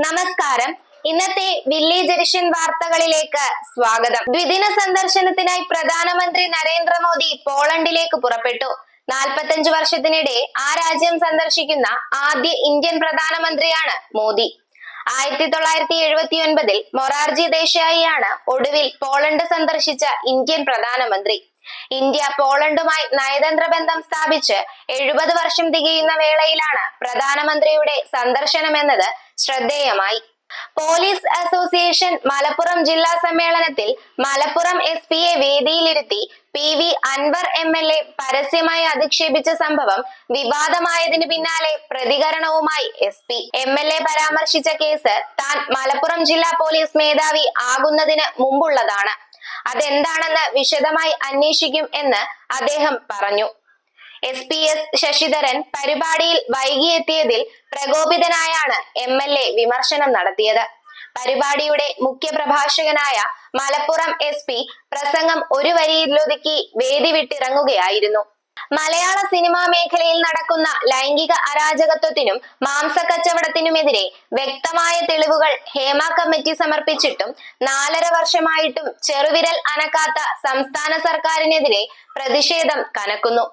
നമസ്കാരം. ഇന്നത്തെ village edition വാർത്തകളിലേക്ക് സ്വാഗതം. ദ്വിദിന സന്ദർശനത്തിനായി പ്രധാനമന്ത്രി നരേന്ദ്രമോദി പോളണ്ടിലേക്ക് പുറപ്പെട്ടു. 45 വർഷത്തിനിടെ ആ രാജ്യം സന്ദർശിക്കുന്ന ആദ്യ ഇന്ത്യൻ പ്രധാനമന്ത്രിയാണ് മോദി. 1979 മൊറാർജി ദേശായിയാണ് ഒടുവിൽ പോളണ്ട് സന്ദർശിച്ച ഇന്ത്യൻ പ്രധാനമന്ത്രി. ഇന്ത്യ പോളണ്ടുമായി നയതന്ത്ര ബന്ധം സ്ഥാപിച്ച് 70 വർഷം തികയുന്ന വേളയിലാണ് പ്രധാനമന്ത്രിയുടെ സന്ദർശനമെന്നത് ശ്രദ്ധേയമായി. പോലീസ് അസോസിയേഷൻ മലപ്പുറം ജില്ലാ സമ്മേളനത്തിൽ മലപ്പുറം എസ്.പിയെ വേദിയിലിരുത്തി PV അൻവർ MLA പരസ്യമായി അധിക്ഷേപിച്ച സംഭവം വിവാദമായതിനു പിന്നാലെ പ്രതികരണവുമായി SP. MLA പരാമർശിച്ച കേസ് താൻ മലപ്പുറം ജില്ലാ പോലീസ് മേധാവി ആകുന്നതിന് മുമ്പുള്ളതാണ്. അതെന്താണെന്ന് വിശദമായി അന്വേഷിക്കും എന്ന് അദ്ദേഹം പറഞ്ഞു. SPS ശശിധരൻ പരിപാടിയിൽ വൈകിയെത്തിയതിൽ പ്രകോപിതനായാണ് MLA വിമർശനം നടത്തിയത്. പരിപാടിയുടെ മുഖ്യ പ്രഭാഷകനായ മലപ്പുറം SP പ്രസംഗം ഒരു വരിയിലൊതുക്കി വേദി വിട്ടിറങ്ങുകയായിരുന്നു. മലയാള സിനിമാ മേഖലയിൽ നടക്കുന്ന ലൈംഗിക അരാജകത്വത്തിനും മാംസക്കച്ചവടത്തിനുമെതിരെ വ്യക്തമായ തെളിവുകൾ ഹേമ കമ്മിറ്റി സമർപ്പിച്ചിട്ടും 4.5 വർഷമായിട്ടും ചെറുവിരൽ അനക്കാത്ത സംസ്ഥാന സർക്കാരിനെതിരെ പ്രതിഷേധം കനക്കുന്നു.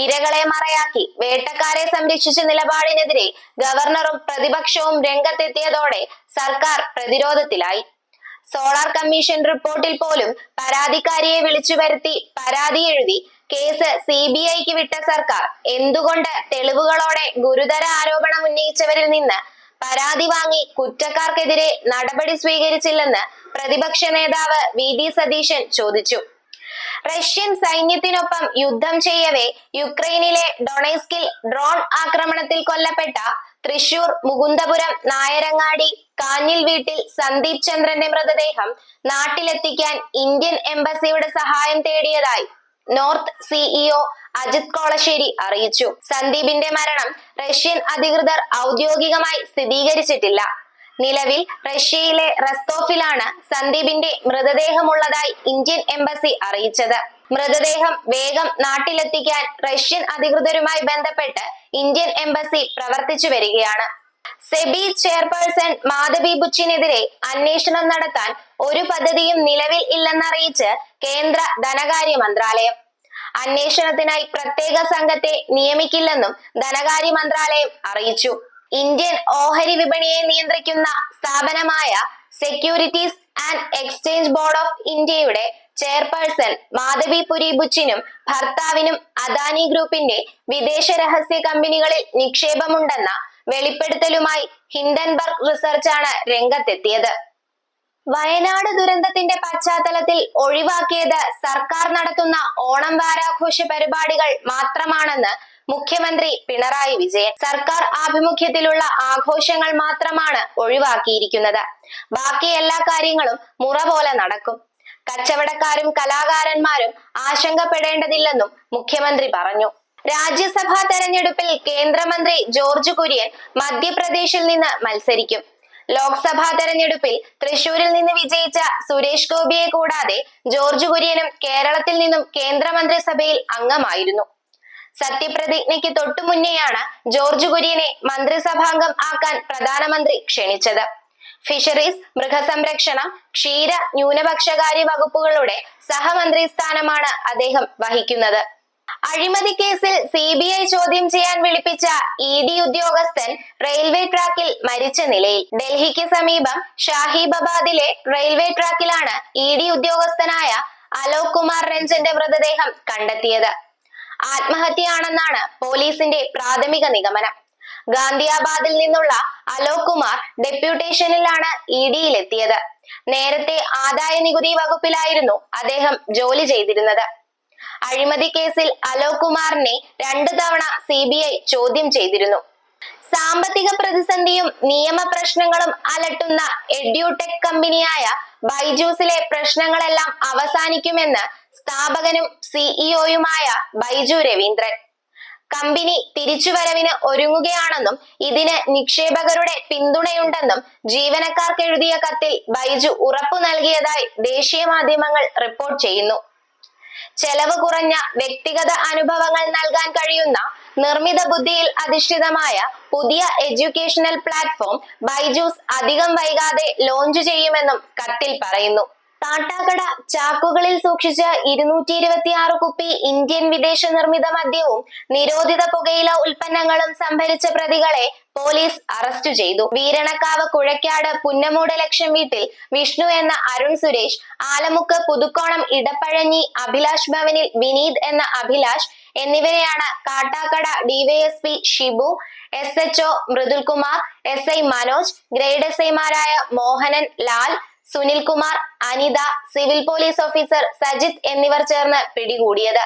ഇരകളെ മറയാക്കി വേട്ടക്കാരെ സംരക്ഷിച്ച നിലപാടിനെതിരെ ഗവർണറും പ്രതിപക്ഷവും രംഗത്തെത്തിയതോടെ സർക്കാർ പ്രതിരോധത്തിലായി. സോളാർ കമ്മീഷൻ റിപ്പോർട്ടിൽ പോലും പരാതിക്കാരിയെ വിളിച്ചു വരുത്തി പരാതി എഴുതി കേസ് CBIക്ക് വിട്ട സർക്കാർ എന്തുകൊണ്ട് തെളിവുകളോടെ ഗുരുതര ആരോപണം ഉന്നയിച്ചവരിൽ നിന്ന് പരാതി വാങ്ങി കുറ്റക്കാർക്കെതിരെ നടപടി സ്വീകരിച്ചില്ലെന്ന് പ്രതിപക്ഷ നേതാവ് VD സതീശൻ ചോദിച്ചു. റഷ്യൻ സൈന്യത്തിനൊപ്പം യുദ്ധം ചെയ്യവേ യുക്രൈനിലെ ഡൊണേസ്കിൽ ഡ്രോൺ ആക്രമണത്തിൽ കൊല്ലപ്പെട്ട തൃശൂർ മുകുന്ദപുരം നായരങ്ങാടി കാഞ്ഞിൽ വീട്ടിൽ സന്ദീപ് ചന്ദ്രന്റെ മൃതദേഹം നാട്ടിലെത്തിക്കാൻ ഇന്ത്യൻ എംബസിയുടെ സഹായം തേടിയതായി നോർത്ത് CEO അജിത് കോളശ്ശേരി അറിയിച്ചു. സന്ദീപിന്റെ മരണം റഷ്യൻ അധികൃതർ ഔദ്യോഗികമായി സ്ഥിരീകരിച്ചിട്ടില്ല. നിലവിൽ റഷ്യയിലെ റസ്തോഫിലാണ് സന്ദീപിന്റെ മൃതദേഹമുള്ളതായി ഇന്ത്യൻ എംബസി അറിയിച്ചത്. മൃതദേഹം വേഗം നാട്ടിലെത്തിക്കാൻ റഷ്യൻ അധികൃതരുമായി ബന്ധപ്പെട്ട് ഇന്ത്യൻ എംബസി പ്രവർത്തിച്ചു വരികയാണ്. സെബി ചെയർപേഴ്സൺ മാധവി ബുച്ചിനെതിരെ അന്വേഷണം നടത്താൻ ഒരു പദ്ധതിയും നിലവിൽ ഇല്ലെന്നറിയിച്ച് കേന്ദ്ര ധനകാര്യ മന്ത്രാലയം. അന്വേഷണത്തിനായി പ്രത്യേക സംഘത്തെ നിയമിക്കില്ലെന്നും ധനകാര്യ മന്ത്രാലയം അറിയിച്ചു. ഇന്ത്യൻ ഓഹരി വിപണിയെ നിയന്ത്രിക്കുന്ന സ്ഥാപനമായ securities and exchange board of ഇന്ത്യയുടെ ചെയർപേഴ്സൺ മാധവി പുരി ബുച്ചിനും ഭർത്താവിനും അദാനി ഗ്രൂപ്പിന്റെ വിദേശ രഹസ്യ കമ്പനികളിൽ നിക്ഷേപമുണ്ടെന്ന വെളിപ്പെടുത്തലുമായി ഹിൻഡൻബർഗ് റിസർച്ചാണ് രംഗത്തെത്തിയത്. വയനാട് ദുരന്തത്തിന്റെ പശ്ചാത്തലത്തിൽ ഒഴിവാക്കിയത് സർക്കാർ നടത്തുന്ന ഓണം വാരാഘോഷ പരിപാടികൾ മാത്രമാണെന്ന് മുഖ്യമന്ത്രി പിണറായി വിജയൻ. സർക്കാർ ആഭിമുഖ്യത്തിലുള്ള ആഘോഷങ്ങൾ മാത്രമാണ് ഒഴിവാക്കിയിരിക്കുന്നത്. ബാക്കി എല്ലാ കാര്യങ്ങളും മുറ പോലെ നടക്കും. കച്ചവടക്കാരും കലാകാരന്മാരും ആശങ്കപ്പെടേണ്ടതില്ലെന്നും മുഖ്യമന്ത്രി പറഞ്ഞു. രാജ്യസഭാ തെരഞ്ഞെടുപ്പിൽ കേന്ദ്രമന്ത്രി ജോർജ് കുര്യൻ മധ്യപ്രദേശിൽ നിന്ന് മത്സരിക്കും. ലോക്സഭാ തെരഞ്ഞെടുപ്പിൽ തൃശൂരിൽ നിന്ന് വിജയിച്ച സുരേഷ് ഗോപിയെ കൂടാതെ ജോർജ് കുര്യനും കേരളത്തിൽ നിന്നും കേന്ദ്രമന്ത്രിസഭയിൽ അംഗമായിരുന്നു. സത്യപ്രതിജ്ഞയ്ക്ക് തൊട്ടു മുന്നെയാണ് ജോർജ് കുര്യനെ മന്ത്രിസഭാംഗം ആക്കാൻ പ്രധാനമന്ത്രി ക്ഷണിച്ചത്. ഫിഷറീസ്, മൃഗസംരക്ഷണം, ക്ഷീര, ന്യൂനപക്ഷകാര്യ വകുപ്പുകളുടെ സഹമന്ത്രി സ്ഥാനമാണ് അദ്ദേഹം വഹിക്കുന്നത്. അഴിമതി കേസിൽ CBI ചോദ്യം ചെയ്യാൻ വിളിപ്പിച്ച ED ഉദ്യോഗസ്ഥൻ റെയിൽവേ ട്രാക്കിൽ മരിച്ച നിലയിൽ. ഡൽഹിക്ക് സമീപം ഷാഹിബാബാദിലെ റെയിൽവേ ട്രാക്കിലാണ് ED ഉദ്യോഗസ്ഥനായ അലോക് കുമാർ രഞ്ജന്റെ മൃതദേഹം കണ്ടെത്തിയത്. ആത്മഹത്യയാണെന്നാണ് പോലീസിന്റെ പ്രാഥമിക നിഗമനം. ഗാന്ധിയാബാദിൽ നിന്നുള്ള അലോക് കുമാർ ഡെപ്യൂട്ടേഷനിലാണ് EDയിലെത്തിയത്. നേരത്തെ ആദായ നികുതി വകുപ്പിലായിരുന്നു അദ്ദേഹം ജോലി ചെയ്തിരുന്നത്. അഴിമതി കേസിൽ അലോക് കുമാറിനെ 2 തവണ CBI ചോദ്യം ചെയ്തിരുന്നു. സാമ്പത്തിക പ്രതിസന്ധിയും നിയമപ്രശ്നങ്ങളും അലട്ടുന്ന എഡ്യൂടെക് കമ്പനിയായ ബൈജൂസിലെ പ്രശ്നങ്ങളെല്ലാം അവസാനിക്കുമെന്ന് സ്ഥാപകനും CEOയുമായ ബൈജു രവീന്ദ്രൻ. കമ്പനി തിരിച്ചുവരവിന് ഒരുങ്ങുകയാണെന്നും ഇതിന് നിക്ഷേപകരുടെ പിന്തുണയുണ്ടെന്നും ജീവനക്കാർക്ക് എഴുതിയ കത്തിൽ ബൈജു ഉറപ്പു നൽകിയതായി ദേശീയ മാധ്യമങ്ങൾ റിപ്പോർട്ട് ചെയ്യുന്നു. ചെലവ് കുറഞ്ഞ വ്യക്തിഗത അനുഭവങ്ങൾ നൽകാൻ കഴിയുന്ന നിർമ്മിത ബുദ്ധിയിൽ അധിഷ്ഠിതമായ പുതിയ എഡ്യൂക്കേഷണൽ പ്ലാറ്റ്ഫോം ബൈജൂസ് അധികം വൈകാതെ ലോഞ്ച് ചെയ്യുമെന്നും കത്തിൽ പറയുന്നു. കാട്ടാക്കട ചാക്കുകളിൽ സൂക്ഷിച്ച 226 കുപ്പി ഇന്ത്യൻ വിദേശ നിർമ്മിത മദ്യവും നിരോധിത പുകയില ഉൽപ്പന്നങ്ങളും സംഭരിച്ച പ്രതികളെ പോലീസ് അറസ്റ്റ് ചെയ്തു. വീരണക്കാവ് കുഴക്കാട് പുന്നമൂട് ലക്ഷം വീട്ടിൽ വിഷ്ണു എന്ന അരുൺ സുരേഷ്, ആലമുക്ക് പുതുക്കോണം ഇടപ്പഴഞ്ഞി അഭിലാഷ് ഭവനിൽ വിനീത് എന്ന അഭിലാഷ് എന്നിവരെയാണ് Kattakkada DYSP Shibu, SHO Mridulkumar, SI Manoj, grade SIമാരായ Mohanan, Lal, Sunilkumar, Anitha, civil police officer Sajith എന്നിവർ ചേർന്ന് പിടികൂടിയത്.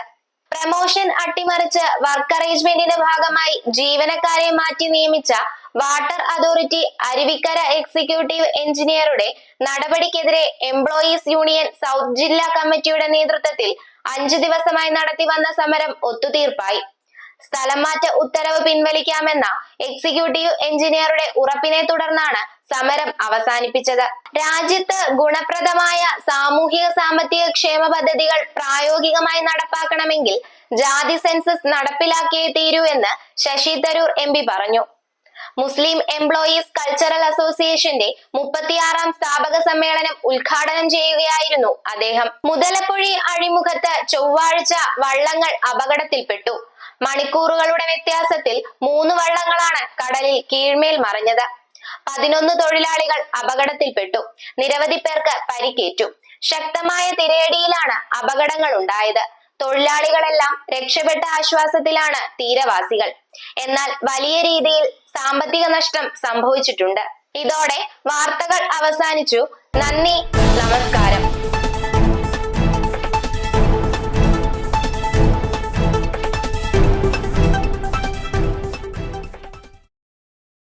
പ്രമോഷൻ അട്ടിമറിച്ച് വർക്ക് അറേഞ്ച്മെന്റിന്റെ ഭാഗമായി ജീവനക്കാരെ മാറ്റി നിയമിച്ച വാട്ടർ അതോറിറ്റി അരുവിക്കര എക്സിക്യൂട്ടീവ് എഞ്ചിനീയറുടെ നടപടിക്കെതിരെ എംപ്ലോയീസ് യൂണിയൻ സൗത്ത് ജില്ലാ കമ്മിറ്റിയുടെ നേതൃത്വത്തിൽ 5 ദിവസമായി നടത്തി വന്ന സമരം ഒത്തുതീർപ്പായി. സ്ഥലം മാറ്റ ഉത്തരവ് പിൻവലിക്കാമെന്ന എക്സിക്യൂട്ടീവ് എഞ്ചിനീയറുടെ ഉറപ്പിനെ തുടർന്നാണ് സമരം അവസാനിപ്പിച്ചത്. രാജ്യത്ത് ഗുണപ്രദമായ സാമൂഹിക സാമ്പത്തിക ക്ഷേമ പദ്ധതികൾ പ്രായോഗികമായി നടപ്പാക്കണമെങ്കിൽ ജാതി സെൻസസ് നടപ്പിലാക്കിയേ തീരൂ എന്ന് ശശി തരൂർ MP പറഞ്ഞു. മുസ്ലിം എംപ്ലോയീസ് കൾച്ചറൽ അസോസിയേഷന്റെ 36ാം സ്ഥാപക സമ്മേളനം ഉദ്ഘാടനം ചെയ്യുകയായിരുന്നു അദ്ദേഹം. മുതലപ്പുഴി അഴിമുഖത്ത് ചൊവ്വാഴ്ച വള്ളങ്ങൾ അപകടത്തിൽപ്പെട്ടു. മണിക്കൂറുകളുടെ വ്യത്യാസത്തിൽ 3 വള്ളങ്ങളാണ് കടലിൽ കീഴ്മേൽ മറിഞ്ഞത്. 11 തൊഴിലാളികൾ അപകടത്തിൽപ്പെട്ടു. നിരവധി പേർക്ക് പരിക്കേറ്റു. ശക്തമായ തിരയടിയിലാണ് അപകടങ്ങൾ ഉണ്ടായത്. തൊഴിലാളികളെല്ലാം രക്ഷപ്പെട്ട ആശ്വാസത്തിലാണ് തീരവാസികൾ. എന്നാൽ വലിയ രീതിയിൽ സാമ്പത്തിക നഷ്ടം സംഭവിച്ചിട്ടുണ്ട്. ഇതോടെ വാർത്തകൾ അവസാനിച്ചു. നന്ദി, നമസ്കാരം.